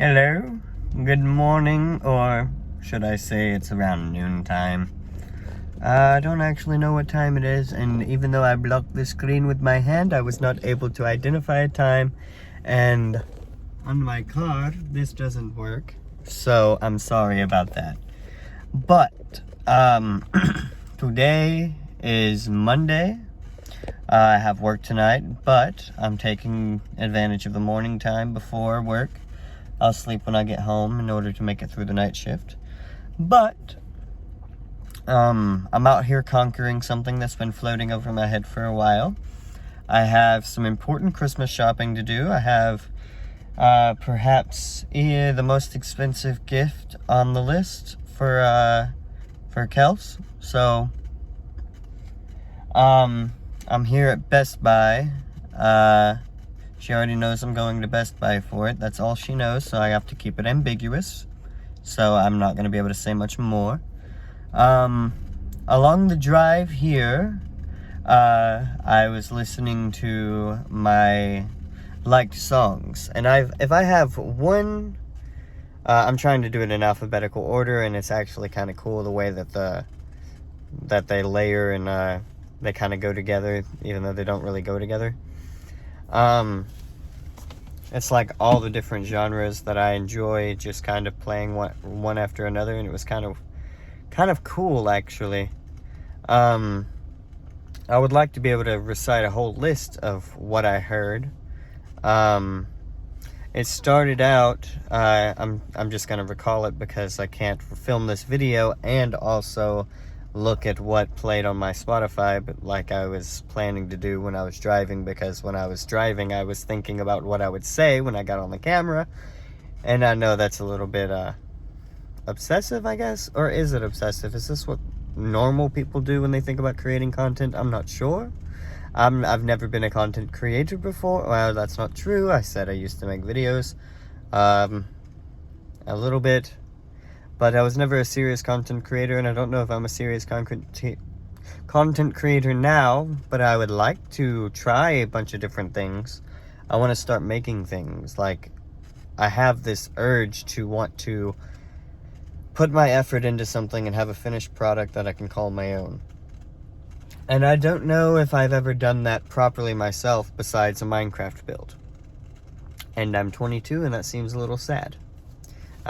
Hello, good morning, or should I say it's around noontime. I don't actually know what time it is, and even though I blocked the screen with my hand, I was not able to identify a time, and on my car, this doesn't work, so I'm sorry about that. But, today is Monday. I have work tonight, but I'm taking advantage of the morning time before work. I'll sleep when I get home in order to make it through the night shift. But, I'm out here conquering something that's been floating over my head for a while. I have some important Christmas shopping to do. I have, perhaps the most expensive gift on the list for Kels. So, I'm here at Best Buy. She already knows I'm going to Best Buy for it. That's all she knows, so I have to keep it ambiguous. So I'm not going to be able to say much more. Along the drive here, I was listening to my liked songs. And if I have one, I'm trying to do it in alphabetical order, and it's actually kind of cool the way that they layer and they kind of go together, even though they don't really go together. It's like all the different genres that I enjoy just kind of playing one after another, and it was kind of cool, actually. I would like to be able to recite a whole list of what I heard. It started out, I'm just gonna recall it because I can't film this video and also look at what played on my Spotify, but like I was planning to do when I was driving, because when I was driving I was thinking about what I would say when I got on the camera, and I know that's a little bit obsessive, I guess. Or is it obsessive? Is this what normal people do when they think about creating content? I'm not sure. I've never been a content creator before. Well, that's not true. I said I used to make videos a little bit, but I was never a serious content creator, and I don't know if I'm a serious content creator now, but I would like to try a bunch of different things. I want to start making things. Like, I have this urge to want to put my effort into something and have a finished product that I can call my own. And I don't know if I've ever done that properly myself besides a Minecraft build. And I'm 22, and that seems a little sad.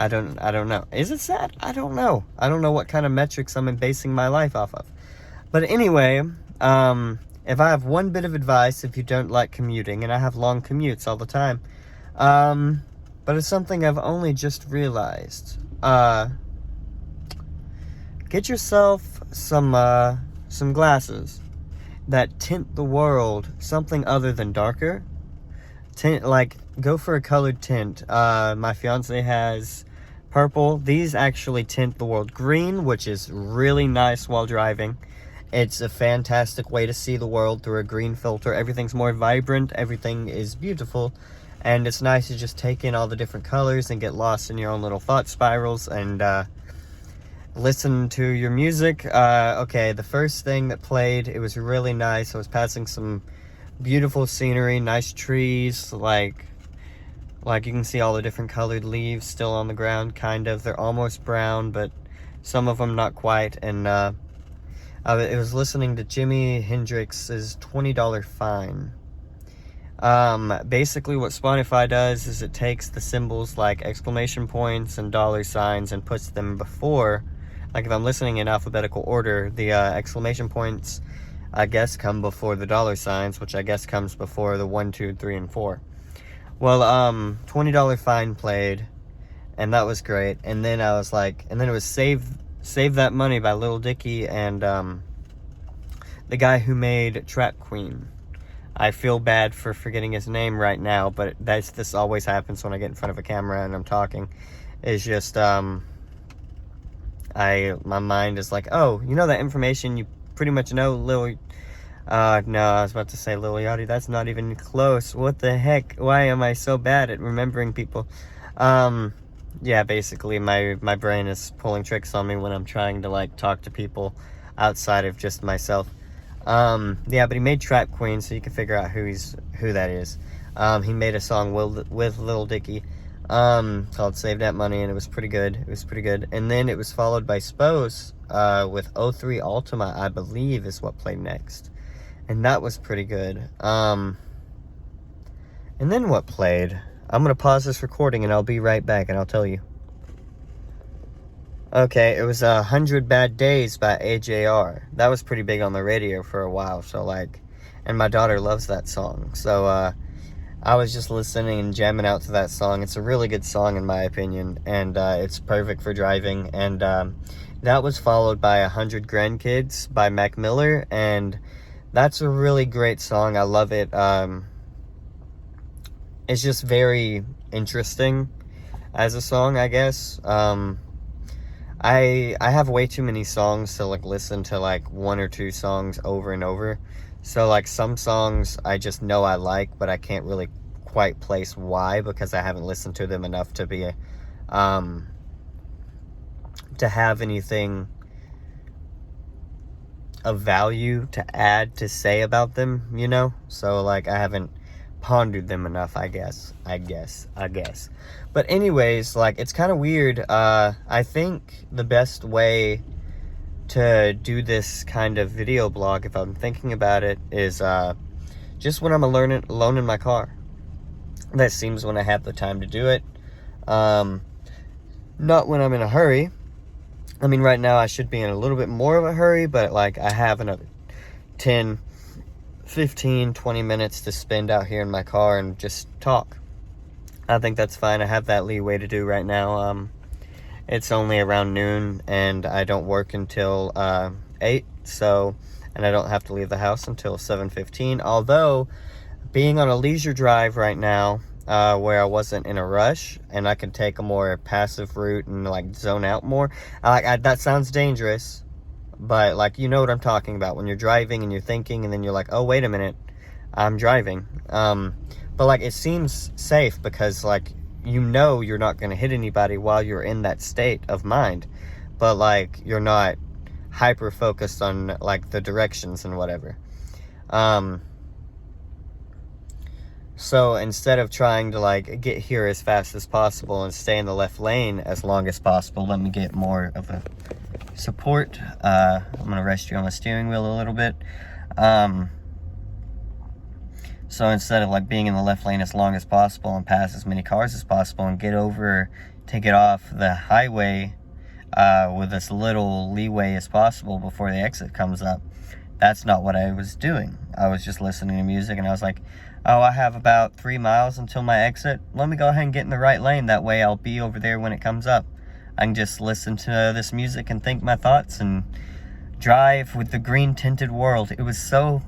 I don't know. Is it sad? I don't know. I don't know what kind of metrics I'm basing my life off of. But anyway, if I have one bit of advice, if you don't like commuting, and I have long commutes all the time, but it's something I've only just realized. Get yourself some glasses that tint the world something other than darker. Go for a colored tint. My fiance has purple. These actually tint the world green, which is really nice while driving. It's a fantastic way to see the world through a green filter. Everything's more vibrant, everything is beautiful, and it's nice to just take in all the different colors and get lost in your own little thought spirals and listen to your music. Okay, the first thing that played, it was really nice. I was passing some beautiful scenery, nice trees, like you can see all the different colored leaves still on the ground, kind of. They're almost brown, but some of them not quite. And I was listening to Jimi Hendrix's $20 Fine. Basically what Spotify does is it takes the symbols like exclamation points and dollar signs and puts them before, like if I'm listening in alphabetical order, the exclamation points, I guess, come before the dollar signs, which I guess comes before the 1, 2, 3, and 4. Well, $20 Fine played, and that was great. And then I was like, and then it was Save That Money by Lil Dicky and the guy who made Trap Queen. I feel bad for forgetting his name right now, but this always happens when I get in front of a camera and I'm talking. It's just my mind is like, oh, you know that information you pretty much know, no, I was about to say Lil Yachty. That's not even close. What the heck? Why am I so bad at remembering people? Yeah, basically my brain is pulling tricks on me when I'm trying to like talk to people outside of just myself. Yeah, but he made Trap Queen, so you can figure out who that is. He made a song with Lil Dicky. called Save That Money, and it was pretty good. It was pretty good. And then it was followed by Spose with O3 Ultima, I believe, is what played next. And that was pretty good. And then what played? I'm going to pause this recording, and I'll be right back, and I'll tell you. Okay, it was 100 Bad Days by AJR. That was pretty big on the radio for a while, so like, and my daughter loves that song. So, I was just listening and jamming out to that song. It's a really good song in my opinion, and it's perfect for driving. And that was followed by 100 Grandkids by Mac Miller, and that's a really great song. I love it. It's just very interesting as a song, I guess. I have way too many songs to like listen to like one or two songs over and over. So like some songs I just know I like, but I can't really quite place why, because I haven't listened to them enough to be to have anything of value to add to say about them, you know? So like I haven't pondered them enough, I guess. But anyways, like it's kind of weird. I think the best way to do this kind of video blog, if I'm thinking about it, is just when I'm alone in my car. That seems when I have the time to do it. Not when I'm in a hurry. I mean, right now I should be in a little bit more of a hurry, but like I have another 10, 15, 20 minutes to spend out here in my car and just talk. I think that's fine. I have that leeway to do right now. It's only around noon, and I don't work until 8, so, and I don't have to leave the house until 7:15. Although, being on a leisure drive right now, where I wasn't in a rush, and I could take a more passive route and like zone out more. That sounds dangerous, but like you know what I'm talking about when you're driving and you're thinking, and then you're like, oh wait a minute, I'm driving. But like it seems safe because like, you know you're not going to hit anybody while you're in that state of mind, but like you're not hyper focused on like the directions and whatever. So instead of trying to like get here as fast as possible and stay in the left lane as long as possible, let me get more of a support. I'm going to rest you on the steering wheel a little bit. So instead of like being in the left lane as long as possible and pass as many cars as possible and get off the highway with as little leeway as possible before the exit comes up, that's not what I was doing. I was just listening to music, and I was like, oh, I have about 3 miles until my exit. Let me go ahead and get in the right lane. That way I'll be over there when it comes up. I can just listen to this music and think my thoughts and drive with the green tinted world. It was so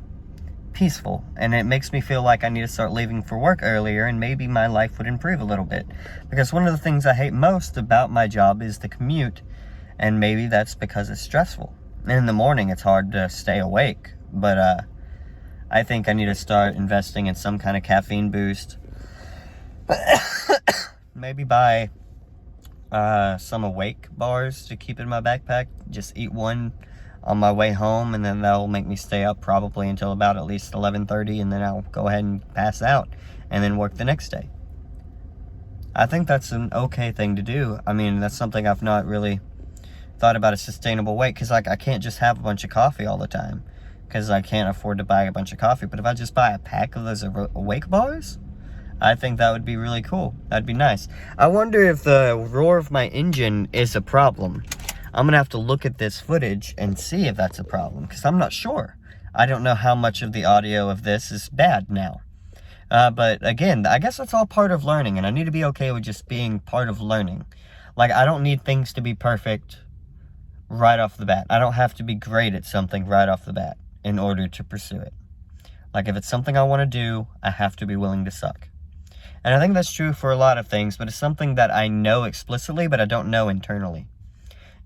peaceful, and it makes me feel like I need to start leaving for work earlier, and maybe my life would improve a little bit. Because one of the things I hate most about my job is the commute, and maybe that's because it's stressful. And in the morning it's hard to stay awake, but I think I need to start investing in some kind of caffeine boost. Maybe buy some awake bars to keep in my backpack. Just eat one on my way home, and then that'll make me stay up probably until about at least 11:30, and then I'll go ahead and pass out and then work the next day. I think that's an okay thing to do. I mean, that's something I've not really thought about a sustainable way, because like I can't just have a bunch of coffee all the time, because I can't afford to buy a bunch of coffee. But if I just buy a pack of those awake bars, I think that would be really cool. That'd be nice. I wonder if the roar of my engine is a problem. I'm gonna have to look at this footage and see if that's a problem, because I'm not sure. I don't know how much of the audio of this is bad now. But again, I guess that's all part of learning, and I need to be okay with just being part of learning. Like, I don't need things to be perfect right off the bat. I don't have to be great at something right off the bat in order to pursue it. Like, if it's something I want to do, I have to be willing to suck. And I think that's true for a lot of things, but it's something that I know explicitly, but I don't know internally.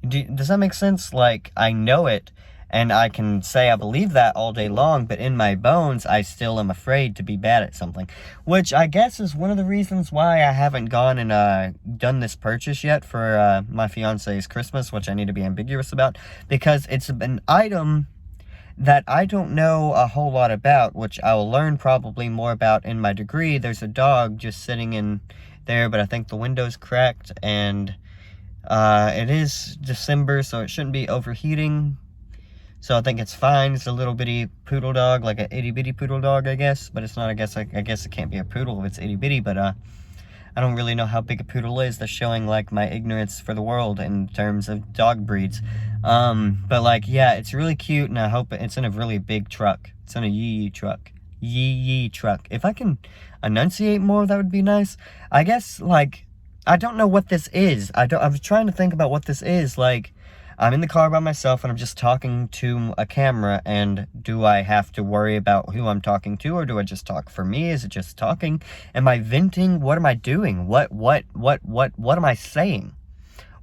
Does that make sense? Like, I know it, and I can say I believe that all day long, but in my bones, I still am afraid to be bad at something. Which I guess is one of the reasons why I haven't gone and done this purchase yet for my fiance's Christmas, which I need to be ambiguous about, because it's an item that I don't know a whole lot about, which I will learn probably more about in my degree. There's a dog just sitting in there, but I think the window's cracked, and it is December, so it shouldn't be overheating. So I think it's fine. It's a little bitty poodle dog, like an itty bitty poodle dog, I guess. But it's not, I guess it can't be a poodle if it's itty bitty, but I don't really know how big a poodle is. That's showing like my ignorance for the world in terms of dog breeds. But like, yeah, it's really cute, and I hope it's in a really big truck. It's in a yee truck. Yee truck. If I can enunciate more, that would be nice. I guess, like, I don't know what this is. I was trying to think about what this is. Like, I'm in the car by myself and I'm just talking to a camera, and do I have to worry about who I'm talking to, or do I just talk for me? Is it just talking? Am I venting? What am I doing? What am I saying?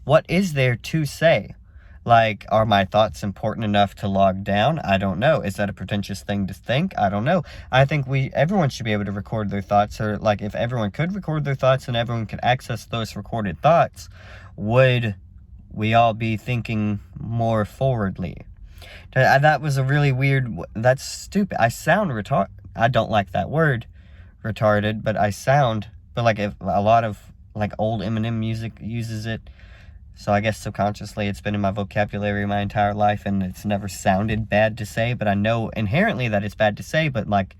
What is there to say? Like, are my thoughts important enough to log down? I don't know. Is that a pretentious thing to think? I don't know. I think everyone should be able to record their thoughts, or like if everyone could record their thoughts and everyone could access those recorded thoughts, would we all be thinking more forwardly? That was a really weird, that's stupid. I sound retarded. I don't like that word, retarded, but but like if a lot of like old Eminem music uses it. So I guess subconsciously it's been in my vocabulary my entire life, and it's never sounded bad to say, but I know inherently that it's bad to say, but like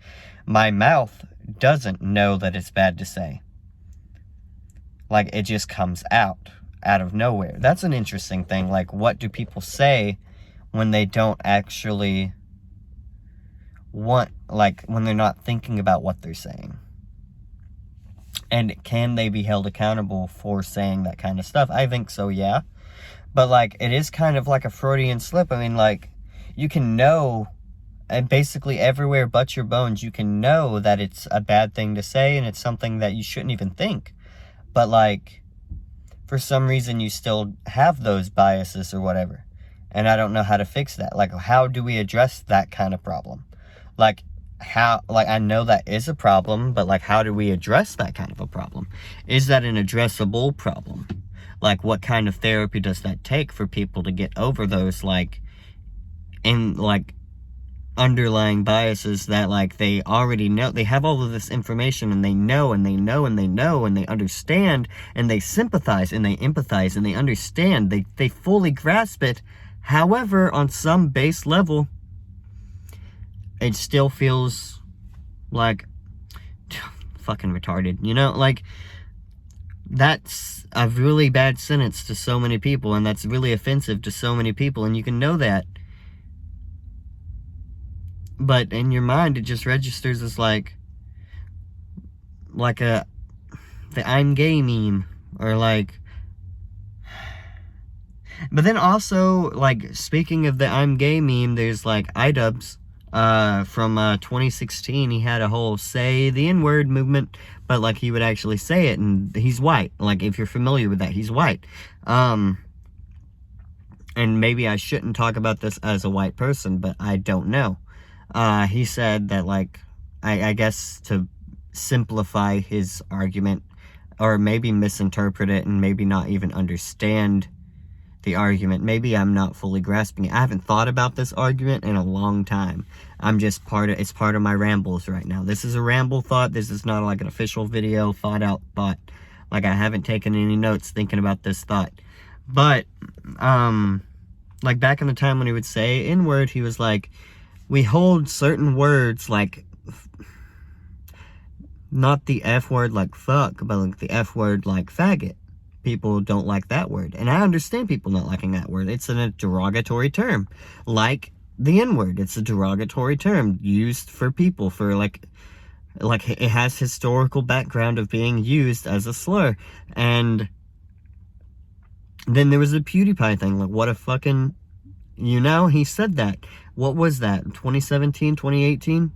my mouth doesn't know that it's bad to say. Like, it just comes out of nowhere. That's an interesting thing. Like, what do people say when they don't actually want, like, when they're not thinking about what they're saying? And can they be held accountable for saying that kind of stuff? I think so, yeah. But, like, it is kind of like a Freudian slip. I mean, like, you can know, and basically everywhere but your bones, you can know that it's a bad thing to say, and it's something that you shouldn't even think. But, like, for some reason you still have those biases or whatever. And I don't know how to fix that. Like, how do we address that kind of problem? Like, I know that is a problem, but like, how do we address that kind of a problem? Is that an addressable problem? Like, what kind of therapy does that take for people to get over those, like, underlying biases that, like, they already know? They have all of this information, and they know, and they know, and they know, and they understand, and they sympathize, and they empathize, and they understand. They fully grasp it. However, on some base level, it still feels like fucking retarded, you know? Like, that's a really bad sentence to so many people, and that's really offensive to so many people, and you can know that. But in your mind, it just registers as like the I'm gay meme, or like. But then also, like, speaking of the I'm gay meme, there's like iDubbbz from 2016. He had a whole say the N-word movement, but like he would actually say it, and he's white. Like, if you're familiar with that, he's white. And maybe I shouldn't talk about this as a white person, but I don't know. He said that, like, I guess to simplify his argument, or maybe misinterpret it, and maybe not even understand the argument. Maybe I'm not fully grasping it. I haven't thought about this argument in a long time. It's part of my rambles right now. This is a ramble thought. This is not like an official video, thought out thought. Like, I haven't taken any notes thinking about this thought. But, like, back in the time when he would say N-word, he was like, we hold certain words, like, not the F word like fuck, but like the F word like faggot. People don't like that word. And I understand people not liking that word. It's a derogatory term. Like the N-word. It's a derogatory term used for people for like it has historical background of being used as a slur. And then there was the PewDiePie thing. Like, what a fucking, he said that. What was that? 2017, 2018?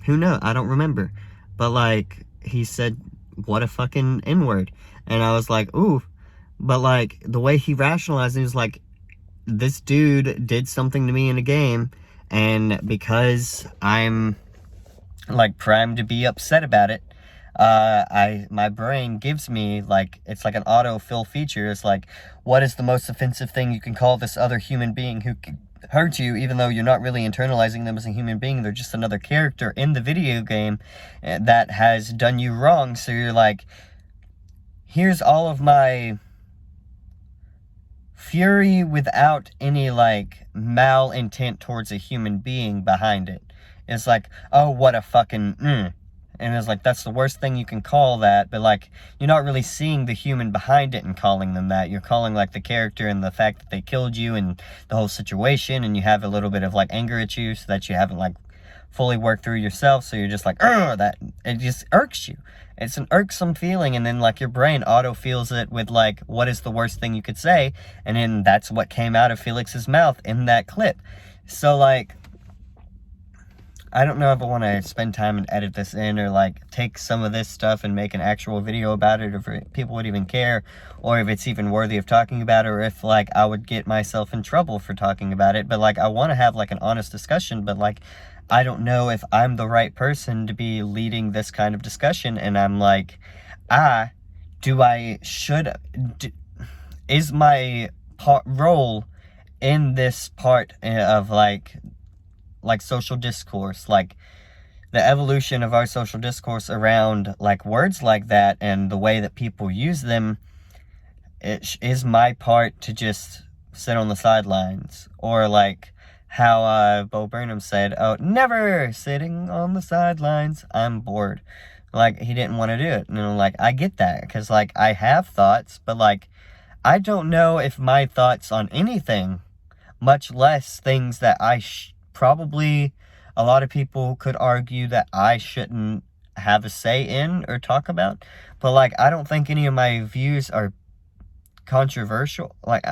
Who knows? I don't remember. But like, he said, what a fucking N-word. And I was like, ooh. But like, the way he rationalized it was like, this dude did something to me in a game, and because I'm like primed to be upset about it, my brain gives me, like, it's like an autofill feature. It's like, what is the most offensive thing you can call this other human being who hurt you, even though you're not really internalizing them as a human being? They're just another character in the video game that has done you wrong. So you're like, here's all of my fury without any, like, malintent towards a human being behind it. It's like, oh, what a fucking, And it's like, that's the worst thing you can call that, but, like, you're not really seeing the human behind it and calling them that. You're calling, like, the character and the fact that they killed you and the whole situation, and you have a little bit of, like, anger at you so that you haven't, like, fully worked through yourself, so you're just like, that, it just irks you. It's an irksome feeling, and then, like, your brain auto-feels it with, like, what is the worst thing you could say, and then that's what came out of Felix's mouth in that clip. So, like, I don't know if I want to spend time and edit this in, or, like, take some of this stuff and make an actual video about it, or if people would even care, or if it's even worthy of talking about, or if, like, I would get myself in trouble for talking about it. But, like, I want to have, like, an honest discussion, but, like, I don't know if I'm the right person to be leading this kind of discussion, and I'm like, is my role in this part of, like social discourse, like, the evolution of our social discourse around, like, words like that, and the way that people use them, is my part to just sit on the sidelines, or, like, how Bo Burnham said, oh, never sitting on the sidelines, I'm bored. Like, he didn't want to do it. Like, I get that, because, like, I have thoughts, but, like, I don't know if my thoughts on anything, much less things that I probably a lot of people could argue that I shouldn't have a say in or talk about, but, like, I don't think any of my views are controversial. Like,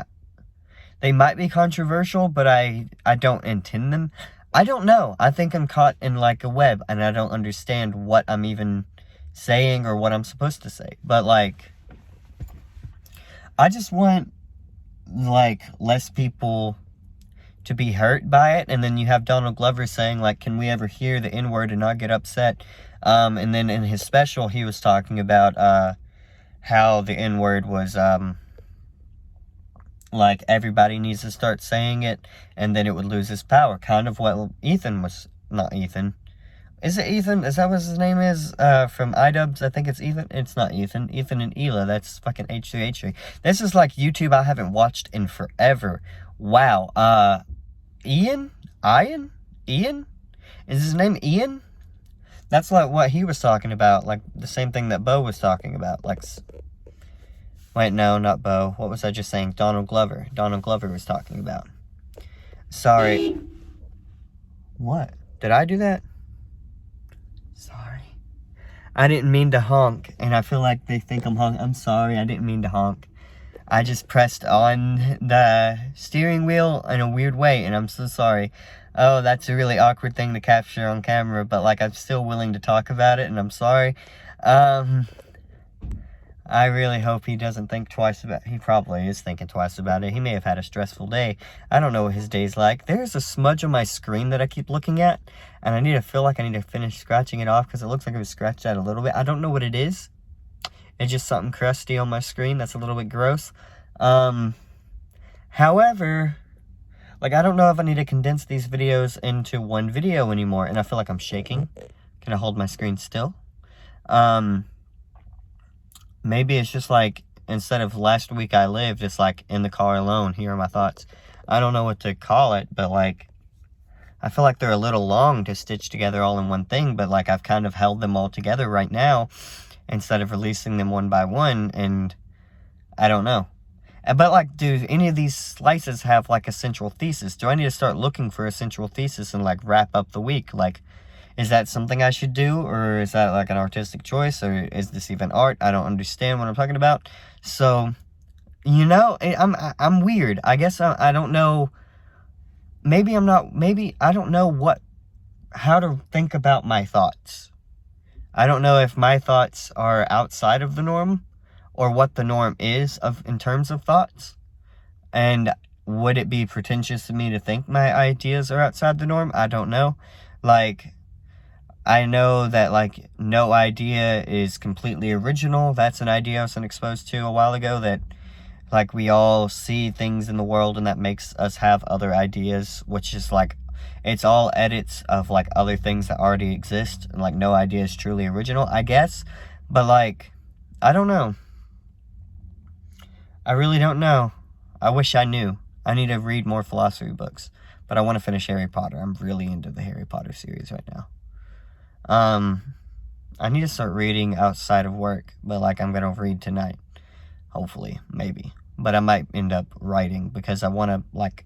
they might be controversial, but I don't intend them. I don't know. I think I'm caught in, like, a web, and I don't understand what I'm even saying or what I'm supposed to say. But, like, I just want, like, less people to be hurt by it. And then you have Donald Glover saying, like, can we ever hear the N-word and not get upset? And then in his special, he was talking about how the N-word was, like, everybody needs to start saying it, and then it would lose its power. Kind of what Ethan was, not Ethan. Is it Ethan? Is that what his name is? From iDubbbz, I think it's Ethan. It's not Ethan. Ethan and Hila, that's fucking H3H3. This is, like, YouTube I haven't watched in forever. Wow. Ian? Is his name Ian? That's, like, what he was talking about, like, the same thing that Bo was talking about, like, wait, no, not Bo. What was I just saying? Donald Glover. Donald Glover was talking about. Sorry. What? Did I do that? Sorry. I didn't mean to honk, and I feel like they think I'm honking. I'm sorry, I didn't mean to honk. I just pressed on the steering wheel in a weird way, and I'm so sorry. Oh, that's a really awkward thing to capture on camera, but, like, I'm still willing to talk about it, and I'm sorry. I really hope he doesn't think twice about it. He probably is thinking twice about it. He may have had a stressful day. I don't know what his day's like. There's a smudge on my screen that I keep looking at, and I feel like I need to finish scratching it off, because it looks like it was scratched out a little bit. I don't know what it is. It's just something crusty on my screen that's a little bit gross. However, like, I don't know if I need to condense these videos into one video anymore, and I feel like I'm shaking. Can I hold my screen still? Maybe it's just, like, instead of last week I lived, it's like in the car alone, here are my thoughts. I don't know what to call it, but, like, I feel like they're a little long to stitch together all in one thing, but, like, I've kind of held them all together right now instead of releasing them one by one, and I don't know. But, like, do any of these slices have, like, a central thesis? Do I need to start looking for a central thesis and, like, wrap up the week? Like, is that something I should do, or is that, like, an artistic choice, or is this even art? I don't understand what I'm talking about. So, you know, I'm weird. I guess I don't know. Maybe I don't know how to think about my thoughts. I don't know if my thoughts are outside of the norm, or what the norm is in terms of thoughts. And would it be pretentious of me to think my ideas are outside the norm? I don't know. Like, I know that, like, no idea is completely original. That's an idea I was exposed to a while ago, that, like, we all see things in the world and that makes us have other ideas, which is, like, it's all edits of, like, other things that already exist, and, like, no idea is truly original, I guess. But, like, I don't know. I really don't know. I wish I knew. I need to read more philosophy books. But I want to finish Harry Potter. I'm really into the Harry Potter series right now. I need to start reading outside of work. But, like, I'm going to read tonight. Hopefully. Maybe. But I might end up writing because I want to, like,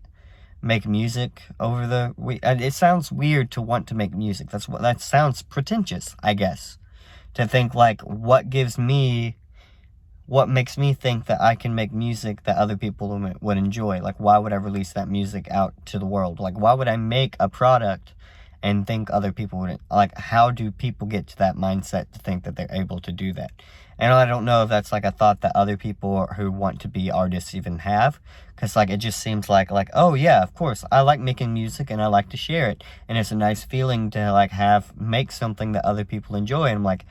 make music over the week. It sounds weird to want to make music. That sounds pretentious, I guess. To think, like, what makes me think that I can make music that other people would enjoy? Like, why would I release that music out to the world? Like, why would I make a product and think other people wouldn't? Like, how do people get to that mindset to think that they're able to do that? And I don't know if that's, like, a thought that other people who want to be artists even have. Because, like, it just seems like, oh, yeah, of course, I like making music and I like to share it. And it's a nice feeling to, like, make something that other people enjoy. And I'm like,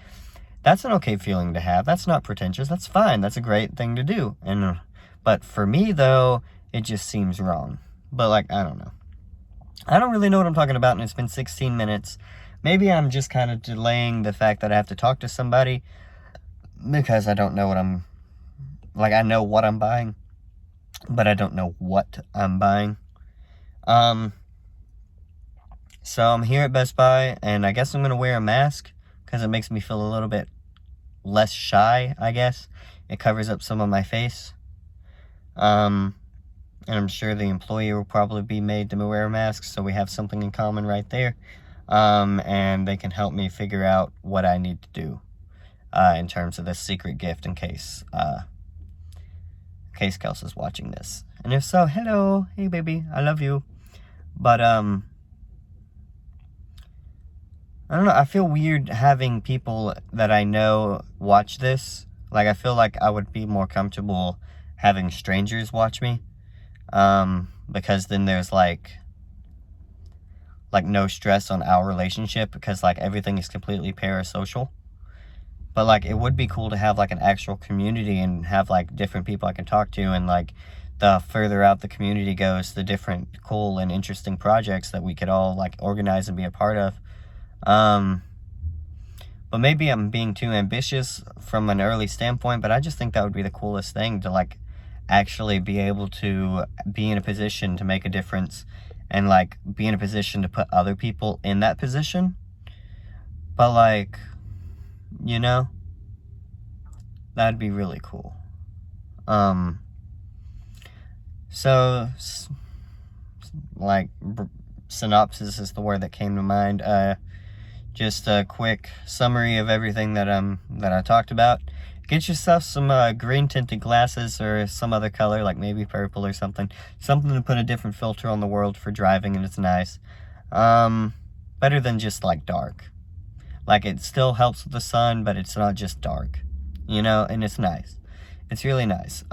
that's an okay feeling to have. That's not pretentious. That's fine. That's a great thing to do. But for me, though, it just seems wrong. But, like, I don't know. I don't really know what I'm talking about, and it's been 16 minutes. Maybe I'm just kind of delaying the fact that I have to talk to somebody because I don't know I know what I'm buying, but I don't know what I'm buying. So I'm here at Best Buy, and I guess I'm going to wear a mask because it makes me feel a little bit less shy, I guess. It covers up some of my face. And I'm sure the employee will probably be made to wear a mask, so we have something in common right there. And they can help me figure out what I need to do in terms of this secret gift in case Kelsey's watching this. And if so, hello, hey baby, I love you. But I don't know, I feel weird having people that I know watch this. Like, I feel like I would be more comfortable having strangers watch me. Because then there's, like no stress on our relationship because, like, everything is completely parasocial. But, like, it would be cool to have, like, an actual community and have, like, different people I can talk to. And, like, the further out the community goes, the different cool and interesting projects that we could all, like, organize and be a part of. But maybe I'm being too ambitious from an early standpoint, but I just think that would be the coolest thing to, like, actually be able to be in a position to make a difference and, like, be in a position to put other people in that position. But, like, you know, that'd be really cool. So, like, synopsis is the word that came to mind. Just a quick summary of everything that I talked about. Get yourself some green tinted glasses or some other color, like maybe purple or something. Something to put a different filter on the world for driving, and it's nice. Better than just, like, dark. Like, it still helps with the sun, but it's not just dark. You know, and it's nice. It's really nice.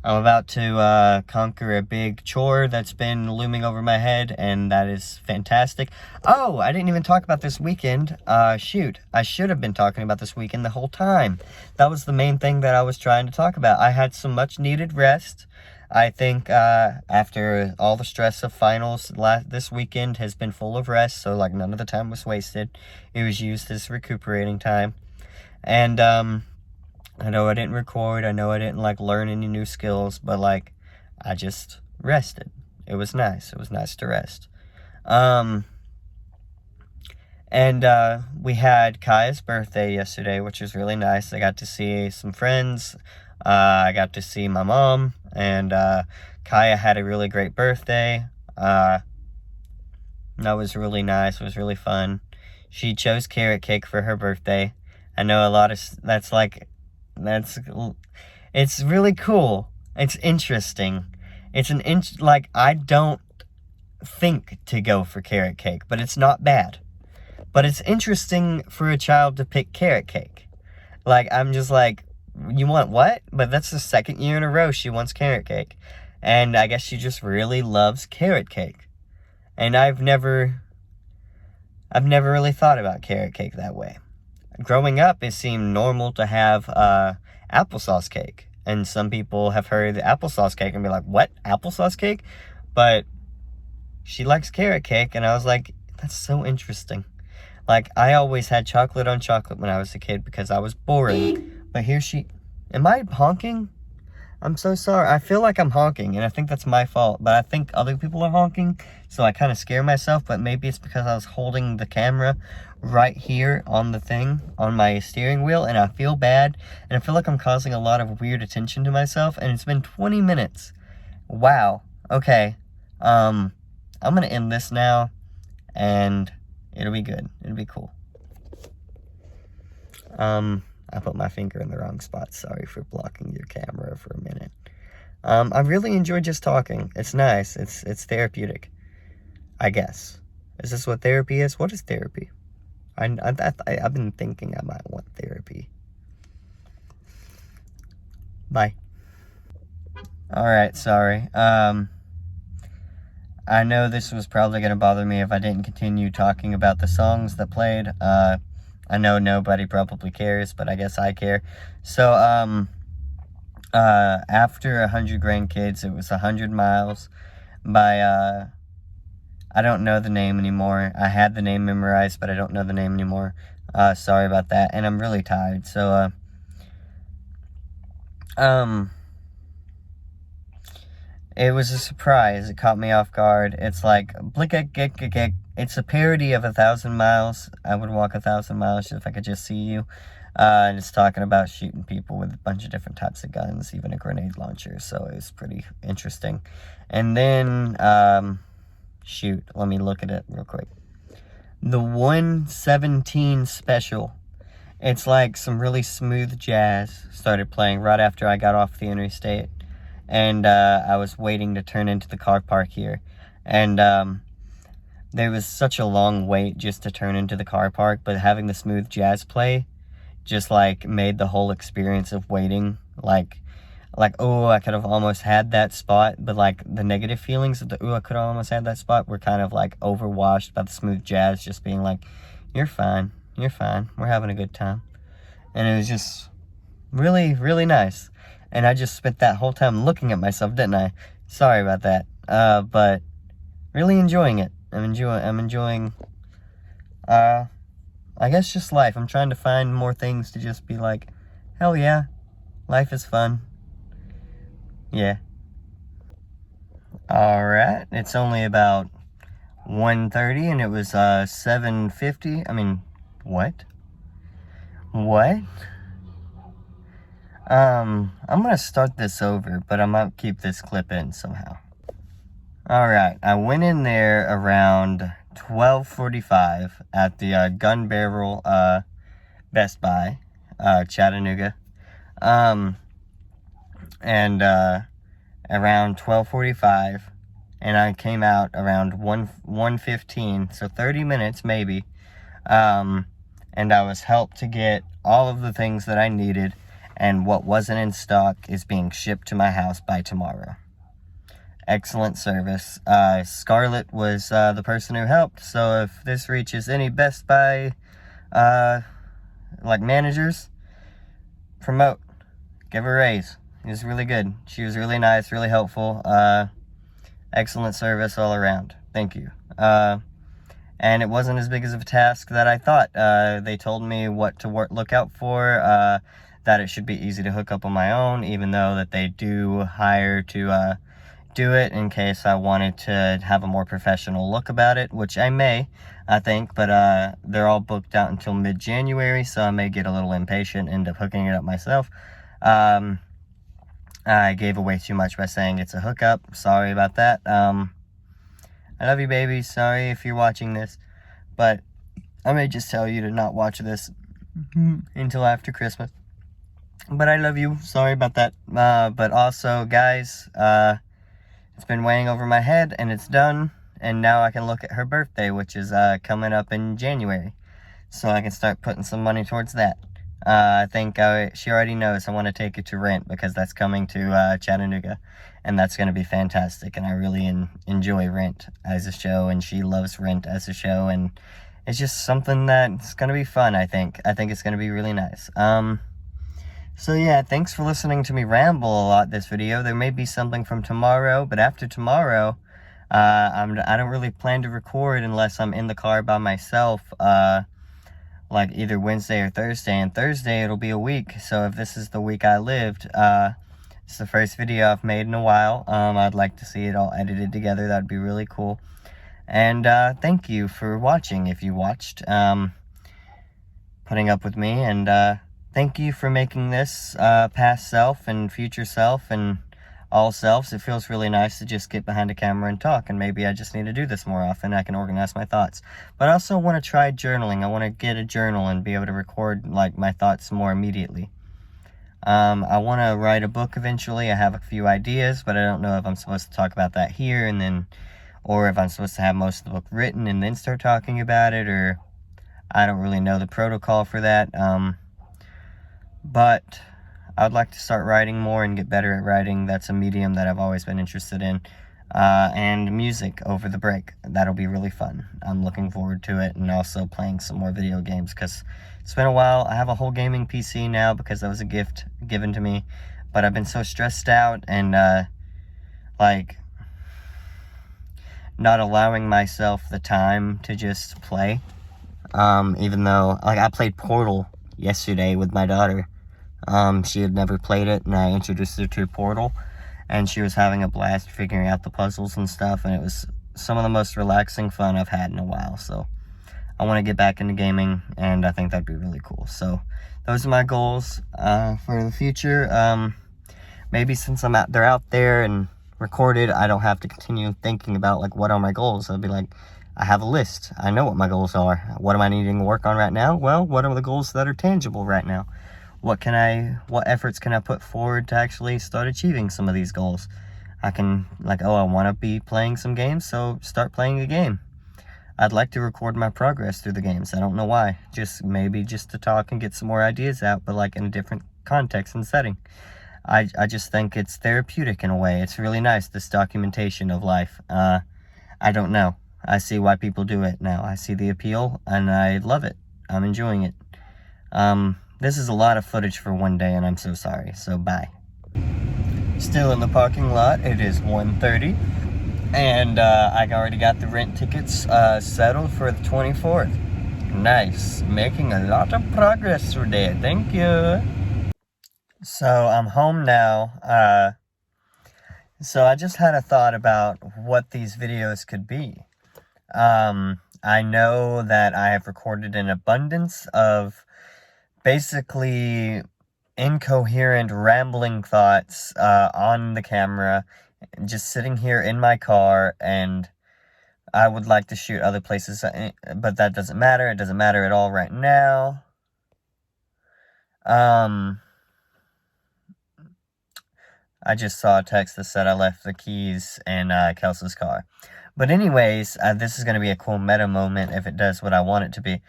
I'm about to conquer a big chore that's been looming over my head, and that is fantastic. Oh, I didn't even talk about this weekend. Shoot, I should have been talking about this weekend the whole time. That was the main thing that I was trying to talk about. I had some much-needed rest. I think after all the stress of finals, this weekend has been full of rest, so, like, none of the time was wasted. It was used as recuperating time. And, I know I didn't record, I know I didn't, like, learn any new skills, but, like, I just rested. It was nice. It was nice to rest. And we had Kaya's birthday yesterday, which was really nice. I got to see some friends. I got to see my mom, and Kaya had a really great birthday. That was really nice. It was really fun. She chose carrot cake for her birthday. I know a lot of, it's really cool. It's interesting. Like, I don't think to go for carrot cake, but it's not bad. But it's interesting for a child to pick carrot cake. Like, I'm just like, you want what? But that's the second year in a row she wants carrot cake. And I guess she just really loves carrot cake. And I've never really thought about carrot cake that way. Growing up, it seemed normal to have applesauce cake. And some people have heard the applesauce cake and be like, what? Applesauce cake? But she likes carrot cake, and I was like, that's so interesting. Like, I always had chocolate on chocolate when I was a kid because I was boring. But here she Am I honking? I'm so sorry. I feel like I'm honking, and I think that's my fault, but I think other people are honking, so I kind of scare myself, but maybe it's because I was holding the camera right here on the thing, on my steering wheel, and I feel bad, and I feel like I'm causing a lot of weird attention to myself, and it's been 20 minutes. Wow. Okay. I'm gonna end this now, and it'll be good. It'll be cool. I put my finger in the wrong spot. Sorry for blocking your camera for a minute. I really enjoy just talking. It's nice. It's therapeutic, I guess. Is this what therapy is? What is therapy? I've been thinking I might want therapy. Bye. Alright, sorry. I know this was probably going to bother me if I didn't continue talking about the songs that played. I know nobody probably cares, but I guess I care. So, after 100 Grandkids, it was 100 Miles by, I don't know the name anymore. I had the name memorized, but I don't know the name anymore. Sorry about that, and I'm really tired, so, it was a surprise. It caught me off guard. It's like, blick-a-gick-a-gick. It's a parody of 1,000 Miles. I would walk 1,000 miles if I could just see you. And it's talking about shooting people with a bunch of different types of guns, even a grenade launcher. So it was pretty interesting. And then, shoot, let me look at it real quick. The 117 Special. It's like some really smooth jazz started playing right after I got off the interstate. And I was waiting to turn into the car park here. And there was such a long wait just to turn into the car park, but having the smooth jazz play just like made the whole experience of waiting like oh, I could have almost had that spot, but like the negative feelings of the I could have almost had that spot were kind of like overwashed by the smooth jazz just being like, you're fine, we're having a good time. And it was just really, really nice. And I just spent that whole time looking at myself, didn't I? Sorry about that. But really enjoying it. I'm enjoying, I guess just life. I'm trying to find more things to just be like, hell yeah, life is fun. Yeah. Alright, it's only about 1:30 and it was 7:50. I mean, what? I'm gonna start this over, but I might keep this clip in somehow. Alright, I went in there around 12:45 at the Gun Barrel Best Buy, Chattanooga. And around 12:45, and I came out around 1:15, so 30 minutes maybe. And I was helped to get all of the things that I needed, and what wasn't in stock is being shipped to my house by tomorrow. Excellent service. Scarlett was the person who helped, so if this reaches any Best Buy like managers, promote, give her a raise. It was really good. She was really nice, really helpful. Excellent service all around. Thank you. And it wasn't as big as of a task that I thought. They told me what to look out for, that it should be easy to hook up on my own, even though that they do hire to do it in case I wanted to have a more professional look about it, which I may, I think, but they're all booked out until mid-January, so I may get a little impatient, end up hooking it up myself. I gave away too much by saying it's a hookup. Sorry about that. I love you, baby. Sorry if you're watching this, but I may just tell you to not watch this until after Christmas. But I love you. Sorry about that. But also, guys, it's been weighing over my head, and it's done. And now I can look at her birthday, which is coming up in January. So I can start putting some money towards that. I think she already knows I want to take her to Rent, because that's coming to Chattanooga. And that's going to be fantastic. And I really enjoy Rent as a show, and she loves Rent as a show. And it's just something that's going to be fun, I think. I think it's going to be really nice. So yeah, thanks for listening to me ramble a lot this video. There may be something from tomorrow, but after tomorrow, I don't really plan to record unless I'm in the car by myself, like either Wednesday or Thursday, and Thursday it'll be a week. So if this is the week I lived, it's the first video I've made in a while. I'd like to see it all edited together. That'd be really cool. And thank you for watching, if you watched, putting up with me, and thank you for making this past self and future self and all selves. It feels really nice to just get behind a camera and talk, and maybe I just need to do this more often. I can organize my thoughts. But I also want to try journaling. I want to get a journal and be able to record like my thoughts more immediately. I want to write a book eventually. I have a few ideas, but I don't know if I'm supposed to talk about that here and then, or if I'm supposed to have most of the book written and then start talking about it, or I don't really know the protocol for that. But I'd like to start writing more and get better at writing. That's a medium that I've always been interested in. And music over the break. That'll be really fun. I'm looking forward to it, and also playing some more video games, because it's been a while. I have a whole gaming PC now because that was a gift given to me, but I've been so stressed out and like not allowing myself the time to just play. Even though, like, I played Portal yesterday with my daughter. She had never played it, and I introduced her to Portal, and she was having a blast figuring out the puzzles and stuff, and it was some of the most relaxing fun I've had in a while. So I want to get back into gaming, and I think that'd be really cool. So those are my goals for the future. Maybe since they're out there and recorded, I don't have to continue thinking about, like, what are my goals. I'll be like, I have a list. I know what my goals are. What am I needing to work on right now? Well, what are the goals that are tangible right now? What efforts can I put forward to actually start achieving some of these goals? I can, like, I want to be playing some games, so start playing a game. I'd like to record my progress through the games. I don't know why. Maybe just to talk and get some more ideas out, but like in a different context and setting. I just think it's therapeutic in a way. It's really nice, this documentation of life. I don't know. I see why people do it now. I see the appeal, and I love it. I'm enjoying it. This is a lot of footage for one day, and I'm so sorry. So, bye. Still in the parking lot. It is 1:30, and I already got the rent tickets settled for the 24th. Nice. Making a lot of progress today. Thank you. So, I'm home now. So I just had a thought about what these videos could be. I know that I have recorded an abundance of basically incoherent, rambling thoughts on the camera, just sitting here in my car, and I would like to shoot other places, but that doesn't matter. It doesn't matter at all right now. I just saw a text that said I left the keys in Kelsey's car. But anyways, this is going to be a cool meta moment if it does what I want it to be.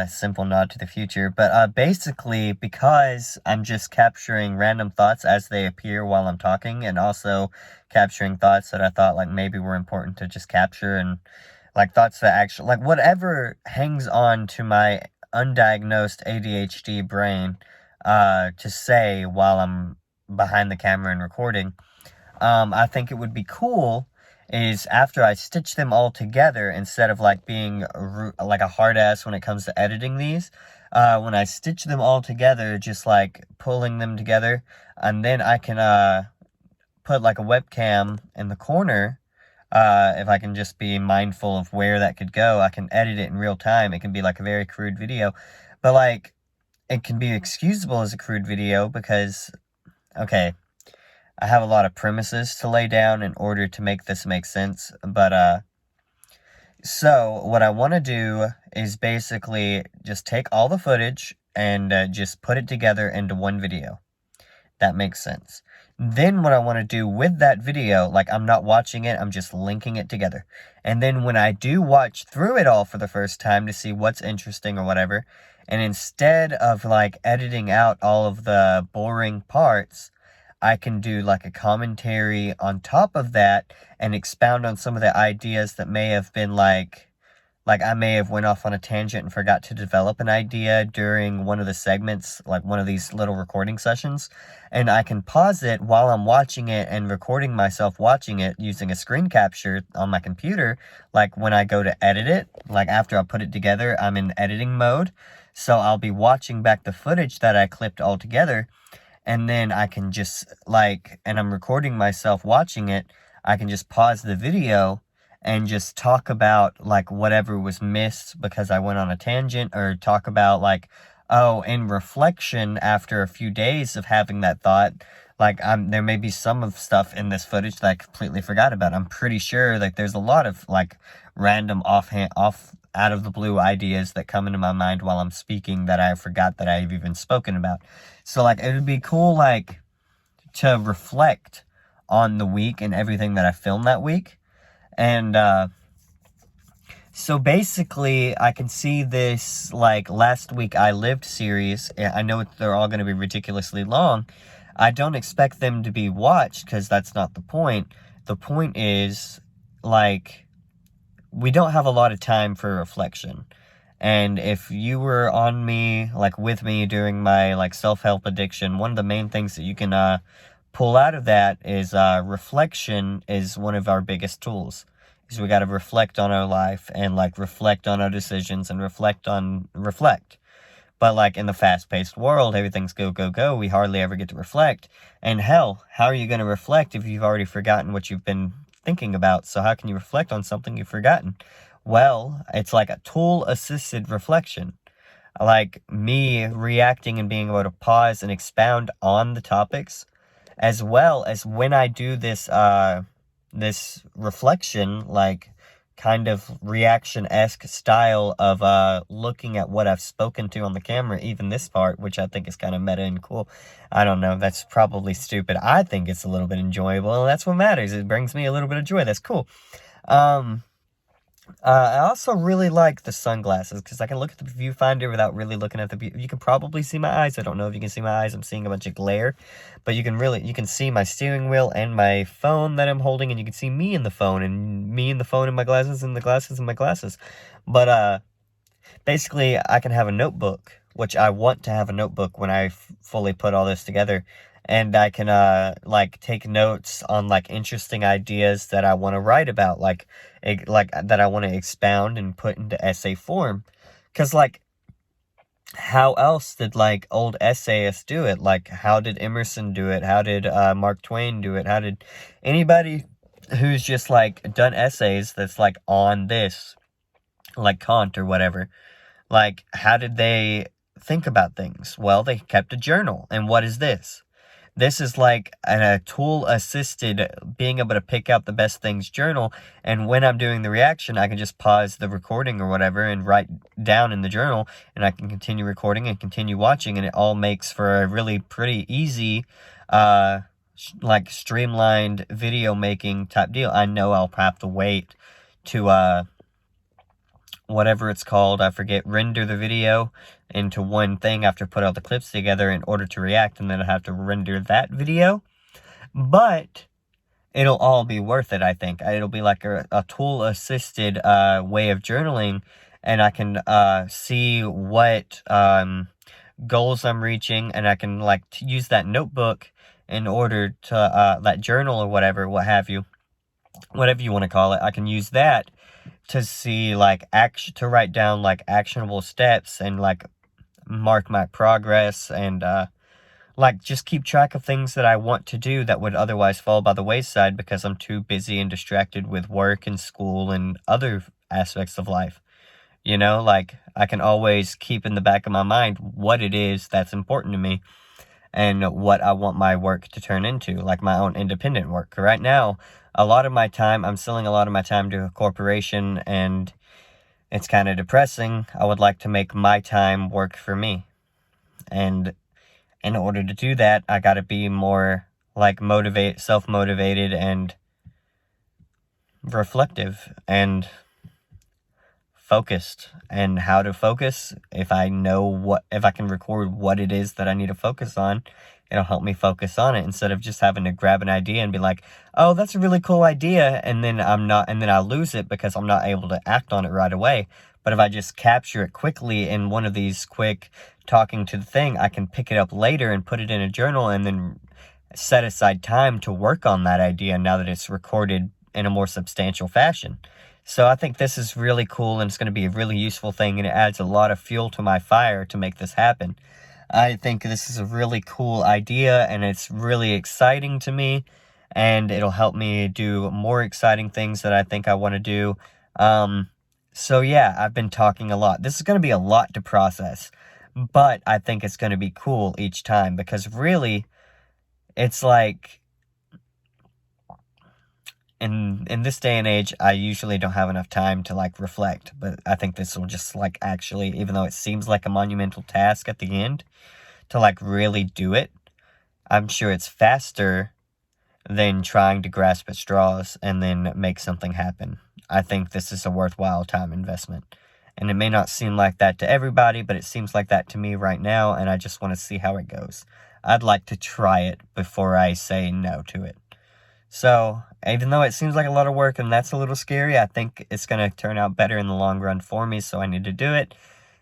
Simple nod to the future. But basically, because I'm just capturing random thoughts as they appear while I'm talking, and also capturing thoughts that I thought like maybe were important to just capture, and like thoughts that actually, like whatever hangs on to my undiagnosed ADHD brain to say while I'm behind the camera and recording, I think it would be cool is after I stitch them all together, instead of like being like a hard ass when it comes to editing these, when I stitch them all together, just like pulling them together, and then I can put like a webcam in the corner. If I can just be mindful of where that could go, I can edit it in real time. It can be like a very crude video, but like it can be excusable as a crude video because, okay, I have a lot of premises to lay down in order to make this make sense, but, so what I want to do is basically just take all the footage and just put it together into one video. That makes sense. Then what I want to do with that video, like I'm not watching it, I'm just linking it together. And then when I do watch through it all for the first time to see what's interesting or whatever, and instead of like editing out all of the boring parts, I can do like a commentary on top of that and expound on some of the ideas that may have been like I may have went off on a tangent and forgot to develop an idea during one of the segments, like one of these little recording sessions, and I can pause it while I'm watching it and recording myself watching it using a screen capture on my computer. Like when I go to edit it, like after I put it together, I'm in editing mode. So I'll be watching back the footage that I clipped all together, and then I can just, like, and I'm recording myself watching it, I can just pause the video and just talk about, like, whatever was missed because I went on a tangent, or talk about, like, oh, in reflection after a few days of having that thought, like, there may be some of stuff in this footage that I completely forgot about. I'm pretty sure, like, there's a lot of, like, random out of the blue ideas that come into my mind while I'm speaking that I forgot that I've even spoken about. So, like, it would be cool, like, to reflect on the week and everything that I filmed that week. And, so basically, I can see this, like, Last Week I Lived series. I know they're all going to be ridiculously long. I don't expect them to be watched, because that's not the point. The point is, like, we don't have a lot of time for reflection. And if you were on me, like, with me during my, like, self-help addiction, one of the main things that you can pull out of that is reflection is one of our biggest tools. Because we got to reflect on our life, and, like, reflect on our decisions, and reflect. But, like, in the fast-paced world, everything's go, go, go. We hardly ever get to reflect. And hell, how are you going to reflect if you've already forgotten what you've been thinking about? So how can you reflect on something you've forgotten? Well, it's like a tool-assisted reflection. Like, me reacting and being able to pause and expound on the topics, as well as when I do this, this reflection, like, kind of reaction-esque style of looking at what I've spoken to on the camera, even this part, which I think is kind of meta and cool. I don't know, that's probably stupid. I think it's a little bit enjoyable, and that's what matters. It brings me a little bit of joy. That's cool. I also really like the sunglasses, because I can look at the viewfinder without really looking at the view. You can probably see my eyes. I don't know if you can see my eyes. I'm seeing a bunch of glare. But you can see my steering wheel and my phone that I'm holding, and you can see me in the phone, and me in the phone, and my glasses, and the glasses, and my glasses. But, basically, I can have a notebook, which I want to have a notebook when I fully put all this together. And I can, like, take notes on, like, interesting ideas that I want to write about, like, that I want to expound and put into essay form. Because, like, how else did, like, old essayists do it? Like, how did Emerson do it? How did, Mark Twain do it? How did anybody who's just, like, done essays that's, like, on this, like Kant or whatever, like, how did they think about things? Well, they kept a journal. And what is this? This is like a tool-assisted being able to pick out the best things journal, and when I'm doing the reaction, I can just pause the recording or whatever and write down in the journal, and I can continue recording and continue watching, and it all makes for a really pretty easy, like, streamlined video making type deal. I know I'll have to wait to, whatever it's called, I forget, render the video into one thing after put all the clips together in order to react, and then I have to render that video. But it'll all be worth it, I think. It'll be like a tool-assisted way of journaling, and I can see what goals I'm reaching, and I can, like, use that notebook in order to, that journal or whatever, what have you, whatever you want to call it, I can use that to see, like, to write down, like, actionable steps, and, like, mark my progress, and, like, just keep track of things that I want to do that would otherwise fall by the wayside because I'm too busy and distracted with work and school and other aspects of life. You know, like, I can always keep in the back of my mind what it is that's important to me and what I want my work to turn into, like my own independent work. Right now, a lot of my time, I'm selling a lot of my time to a corporation, and it's kind of depressing. I would like to make my time work for me. And in order to do that, I gotta be more, like, self-motivated and reflective and focused. And how to focus, if I can record what it is that I need to focus on, it'll help me focus on it, instead of just having to grab an idea and be like, oh, that's a really cool idea, and then I lose it because I'm not able to act on it right away. But if I just capture it quickly in one of these quick talking to the thing, I can pick it up later and put it in a journal, and then set aside time to work on that idea now that it's recorded in a more substantial fashion. So I think this is really cool, and it's going to be a really useful thing, and it adds a lot of fuel to my fire to make this happen. I think this is a really cool idea, and it's really exciting to me, and it'll help me do more exciting things that I think I want to do. So yeah, I've been talking a lot. This is going to be a lot to process, but I think it's going to be cool each time, because really, it's like, in this day and age, I usually don't have enough time to, like, reflect, but I think this will just, like, actually, even though it seems like a monumental task at the end, to, like, really do it, I'm sure it's faster than trying to grasp at straws and then make something happen. I think this is a worthwhile time investment. And it may not seem like that to everybody, but it seems like that to me right now, and I just want to see how it goes. I'd like to try it before I say no to it. So, even though it seems like a lot of work and that's a little scary, I think it's going to turn out better in the long run for me, so I need to do it.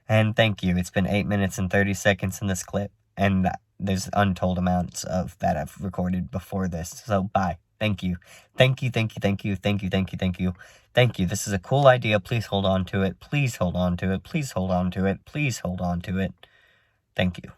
And thank you. It's been 8 minutes and 30 seconds in this clip, and there's untold amounts of that I've recorded before this. So, bye. Thank you. Thank you, thank you, thank you, thank you, thank you, thank you. Thank you. This is a cool idea. Please hold on to it. Please hold on to it. Please hold on to it. Please hold on to it. Thank you.